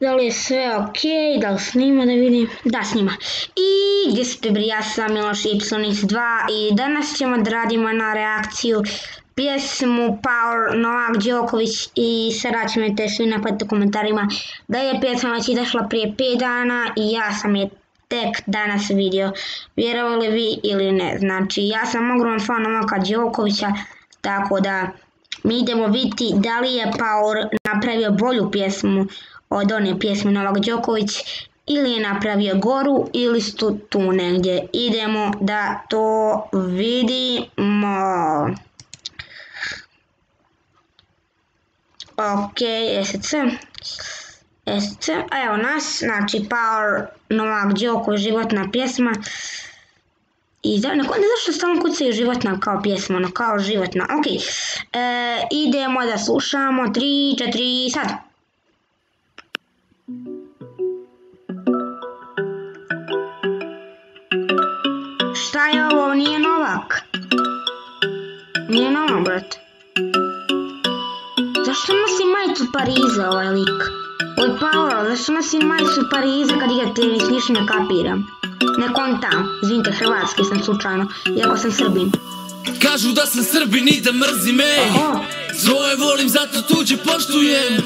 Da li je sve ok, da li snima da vidim? Da, snima. I gdje ste bili, ja sam Miloš YX2 i danas ćemo da radimo na reakciju pjesmu Power Novak Đoković i sada ću me te svi napaditi u komentarima da je pjesma već izašla prije 5 dana i ja sam je tek danas vidio. Vjerovali vi ili ne? Znači, ja sam ogroman fan Novaka Đokovića, tako da mi idemo vidjeti da li je Power napravio bolju pjesmu od one pjesme Novak Đoković ili je napravio goru ili su tu negdje. Idemo da to vidimo. Ok, SC, evo nas, znači Power Novak Đoković, životna pjesma. I ne znam što stalno kucaju životna kao pjesma, ono kao životna, ok. Idemo da slušamo, 3, 4, sad. Šta je ovo, nije Novak? Nije Novak, brate. Zašto nosi majicu Pariza ovaj lik? Oj Power, zašto nosi majicu Pariza kad igrate tenis, ništa ne kapiram. Ne kontam, izvinite, hrvatski sam slučajno, iako sam Srbin. Kažu da sam Srbin i da mrzim, ej. Svoje volim, zato tuđe poštujem.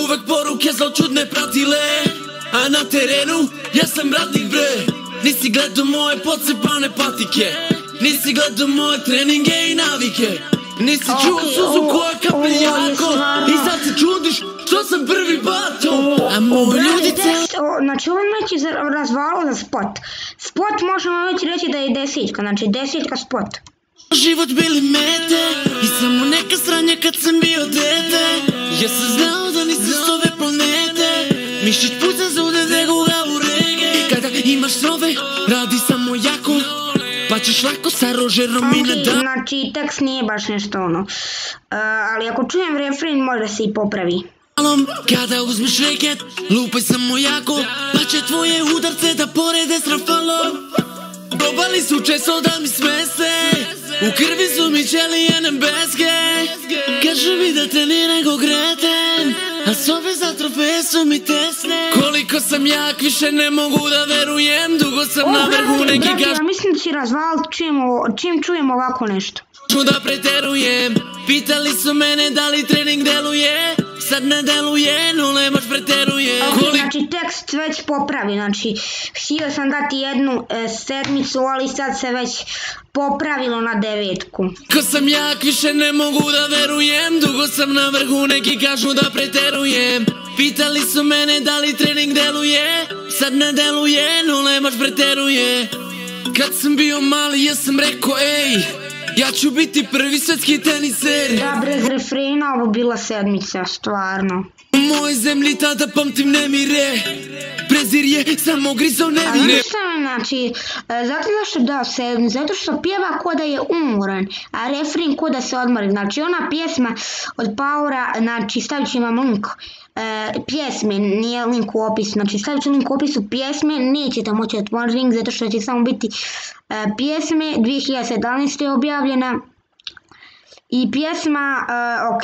Uvek poruke zlo čudne pratile, a na terenu ja sam ratnik, bre. Nisi gledao moje pocepane patike, nisi gledao moje treninge i navike, nisi čuo suzu koja kape jako i sad se čudiš što sam prvi bato. A moji ljudi znači ovo neće razvalo za spot. Spot možemo već reći da je desečka, znači desečka spot. Život bili mete i samo neka sranja kad sam bio dete. Ja sam znao da nisi s ove planete, mišić puca za udede guga u rege. I kada imaš snove, radi samo jako, pa ćeš lako sa Rožerom i na dan. Znači tekst nije baš nešto ono, ali ako čujem refren možda se i popravi. Kada uzmeš reket, lupaj samo jako, pa će tvoje udarce da porede s rafalom. Probali su često da mi smese, u krvi su mi ćelije nebeske. Kažu mi da te nije nego greten, a s ove za trofeje su mi tesne. Koliko sam jak, više ne mogu da verujem, dugo sam na vrhu, neki kažu. Ja mislim da će razvaliti čim čujem ovako nešto. Da preterujem, pitali su mene da li trening deluje, sad ne deluje, nule baš preterujem. Ok, znači tekst već popravi, znači htio sam dati jednu sedmicu, ali sad se već popravilo na 9. Ko sam jak, više ne mogu da verujem, dugo sam na vrhu, neki kažu da preterujem. Pitali su mene da li trening deluje, sad ne deluje, nule baš preteruje. Kad sam bio mali ja sam rekao ej, ja ću biti prvi svetski teniser. Da, bez refrena ovo bila sedmica, stvarno. U mojoj zemlji tada pamtim nemire, prezir je samo grizo nevire. A šta me znači, zašto je dao sedmicu? Zato što pjeva ko da je umoran, a refren ko da se odmori. Znači ona pjesma od Powera, znači stavit ću vam link pjesme, nije link u opisu, znači stavit ću link u opisu pjesme, nećete moći otvoriti link zato što će samo biti pjesme, 2017. je objavljena i pjesma, ok,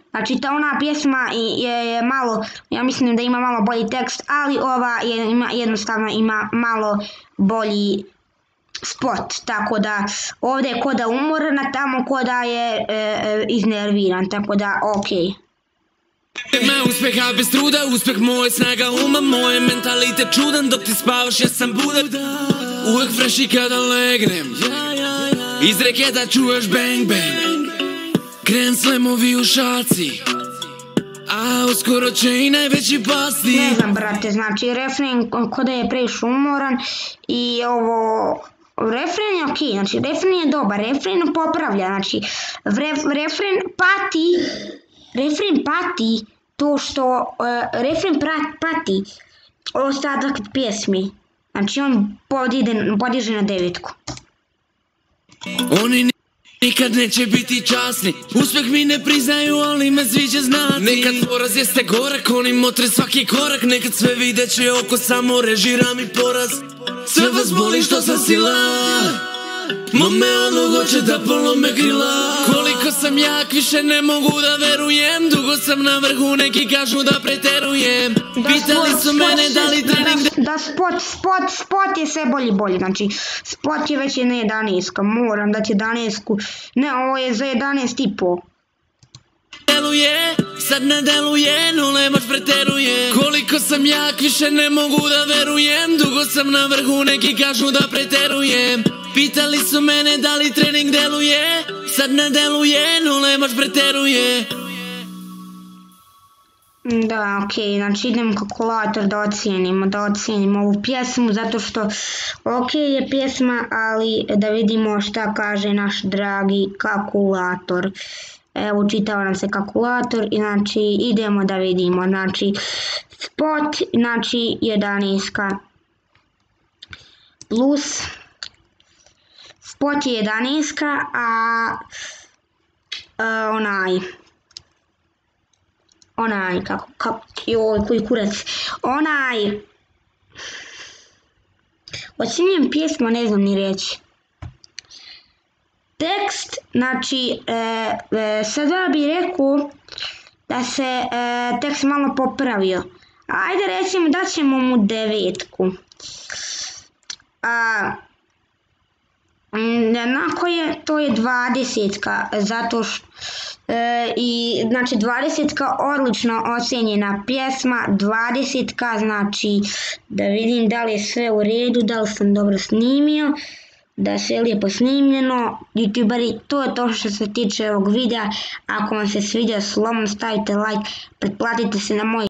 znači ta ona pjesma je malo, ja mislim da ima malo bolji tekst, ali ova jednostavno ima malo bolji spot, tako da ovdje je ko da umorna, tamo ko da je iznerviran, tako da ok. Nema uspjeha bez truda, uspjeh moje snaga uma, moje mentalitet čudan, dok ti spavaš ja sam budan. Uvijek fresh i kada legnem, iz reke da čuješ bang bang, Grand Slamovi u šaci, a uskoro će i najveći pasti. Ne znam brate, znači refren ko da je previše umoran i ovo, refren je ok, znači refren je dobar, refren popravlja, znači refren pati to što refren pati ostatak pjesmi, znači on podiže na 9. Oni nikad neće biti časni, uspjeh mi ne priznaju, ali me svi će znati. Nekad poraz jeste gorak, oni motre svaki korak, nekad sve videće oko, samo režira mi poraz. Sve vas boli što sam sila, Mome ono hoće da polome krila. Koliko sam jak više ne mogu da verujem. Dugo sam na vrhu, neki kažu da preterujem. Pitali su mene da li trening da spot je sve bolji, znači spot je već na 11, moram dati 11, ne, ovo je za 11,5. deluje, sad ne deluje, nule baš preteruje. Koliko sam jak više ne mogu da verujem. Dugo sam na vrhu, neki kažu da preterujem. Pitali su mene da li trening deluje, sad ne deluje, nule baš preteruje. Da, okej, znači idemo kalkulator da ocijenimo ovu pjesmu, zato što okej je pjesma, ali da vidimo šta kaže naš dragi kalkulator. Evo, čitao nam se kalkulator i znači idemo da vidimo, znači spot, znači 11 plus spot je 11, a onaj, joj, koji kurac, ocjenjujem pjesmu, ne znam ni reći. Tekst, znači, sada bih rekao da se tekst malo popravio. Ajde recimo da ćemo mu 9. Onako je, to je 20, zato što i znači 20 odlično ocjenjena pjesma, 20, znači da vidim da li je sve u redu, da li sam dobro snimio, da je sve lijepo snimljeno. YouTuberi, to je to što se tiče ovog videa. Ako vam se svidio, slobodno stavite like, pretplatite se na moj